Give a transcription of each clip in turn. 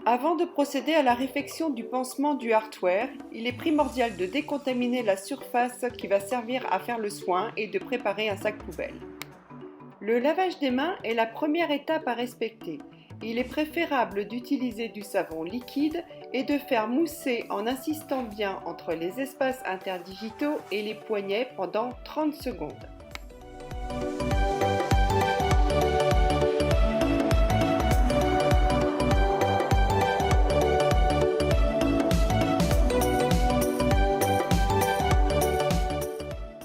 Avant de procéder à la réfection du pansement du hardware, il est primordial de décontaminer la surface qui va servir à faire le soin et de préparer un sac poubelle. Le lavage des mains est la première étape à respecter. Il est préférable d'utiliser du savon liquide et de faire mousser en insistant bien entre les espaces interdigitaux et les poignets pendant 30 secondes.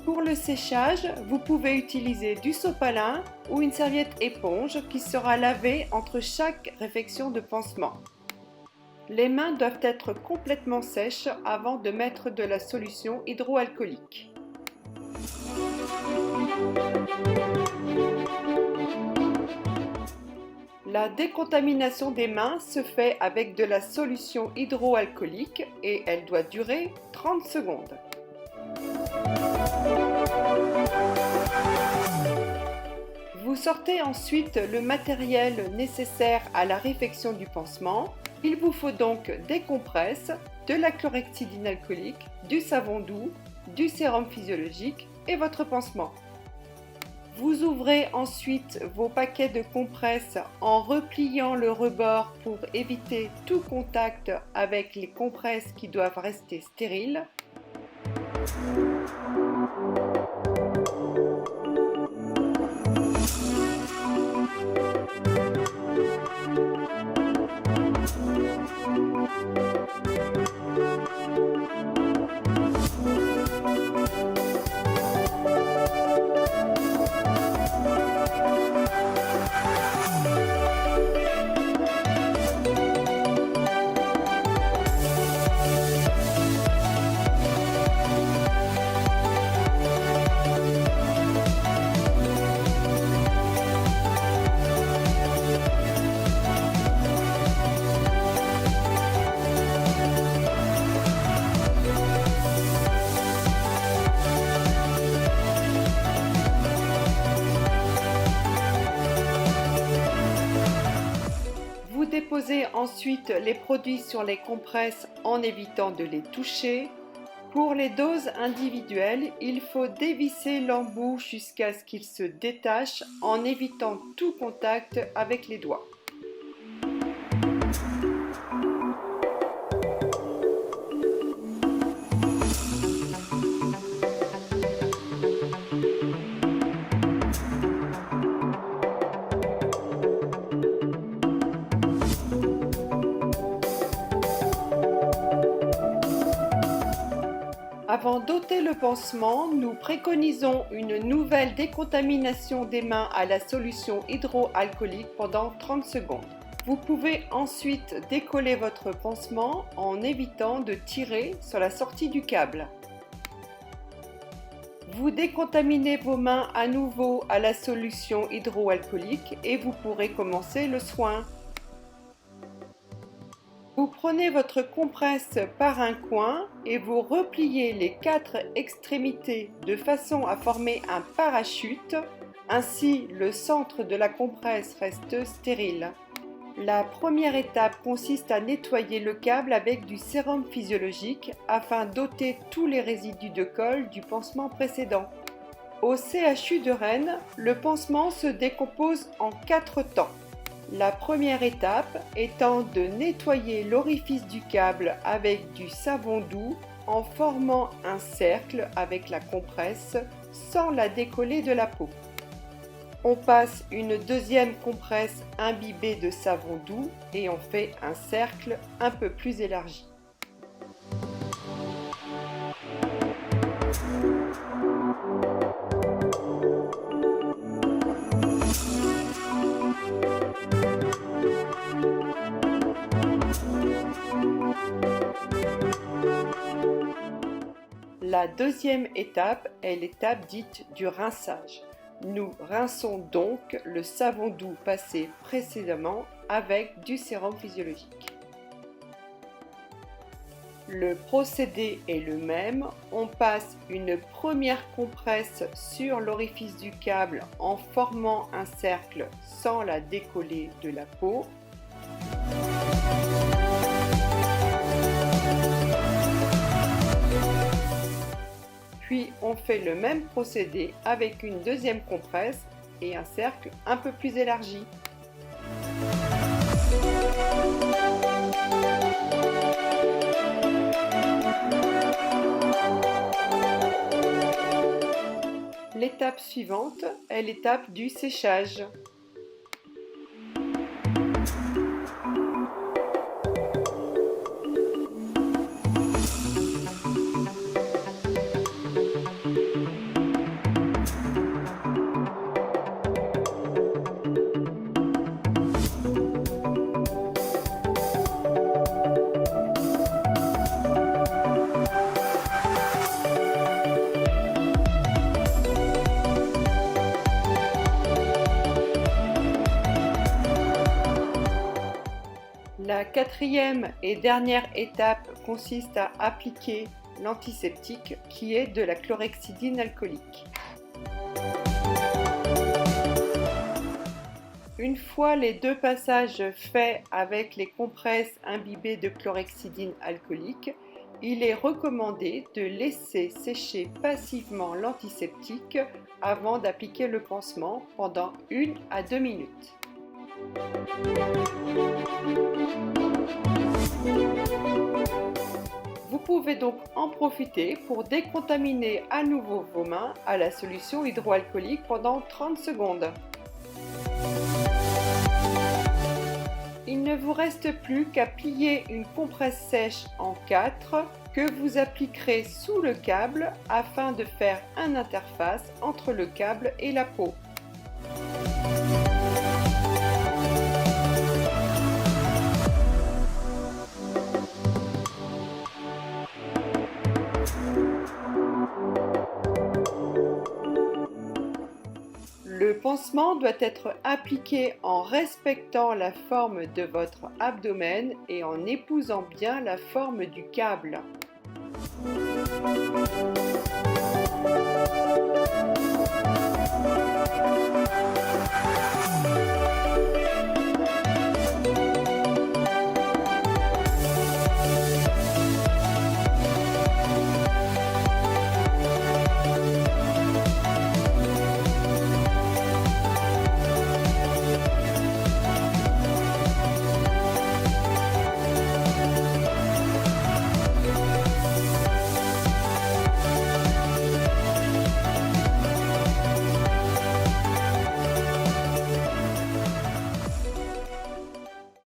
Pour le séchage, vous pouvez utiliser du sopalin ou une serviette éponge qui sera lavée entre chaque réfection de pansement. Les mains doivent être complètement sèches avant de mettre de la solution hydroalcoolique. La décontamination des mains se fait avec de la solution hydroalcoolique et elle doit durer 30 secondes. Vous sortez ensuite le matériel nécessaire à la réfection du pansement. Il vous faut donc des compresses, de la chlorhexidine alcoolique, du savon doux, du sérum physiologique et votre pansement. Vous ouvrez ensuite vos paquets de compresses en repliant le rebord pour éviter tout contact avec les compresses qui doivent rester stériles. Vous déposez ensuite les produits sur les compresses en évitant de les toucher. Pour les doses individuelles, il faut dévisser l'embout jusqu'à ce qu'il se détache en évitant tout contact avec les doigts. Avant d'ôter le pansement, nous préconisons une nouvelle décontamination des mains à la solution hydroalcoolique pendant 30 secondes. Vous pouvez ensuite décoller votre pansement en évitant de tirer sur la sortie du câble. Vous décontaminez vos mains à nouveau à la solution hydroalcoolique et vous pourrez commencer le soin. Vous prenez votre compresse par un coin et vous repliez les 4 extrémités de façon à former un parachute. Ainsi, le centre de la compresse reste stérile. La première étape consiste à nettoyer le câble avec du sérum physiologique afin d'ôter tous les résidus de colle du pansement précédent. Au CHU de Rennes, le pansement se décompose en 4 temps. La première étape étant de nettoyer l'orifice du câble avec du savon doux en formant un cercle avec la compresse sans la décoller de la peau. On passe une deuxième compresse imbibée de savon doux et on fait un cercle un peu plus élargi. La deuxième étape est l'étape dite du rinçage. Nous rinçons donc le savon doux passé précédemment avec du sérum physiologique. Le procédé est le même, on passe une première compresse sur l'orifice du câble en formant un cercle sans la décoller de la peau. Puis on fait le même procédé avec une deuxième compresse et un cercle un peu plus élargi. L'étape suivante est l'étape du séchage. La quatrième et dernière étape consiste à appliquer l'antiseptique qui est de la chlorhexidine alcoolique. Une fois les deux passages faits avec les compresses imbibées de chlorhexidine alcoolique, il est recommandé de laisser sécher passivement l'antiseptique avant d'appliquer le pansement pendant 1 à 2 minutes. Vous pouvez donc en profiter pour décontaminer à nouveau vos mains à la solution hydroalcoolique pendant 30 secondes. Il ne vous reste plus qu'à plier une compresse sèche en 4 que vous appliquerez sous le câble afin de faire une interface entre le câble et la peau. Le pansement doit être appliqué en respectant la forme de votre abdomen et en épousant bien la forme du câble.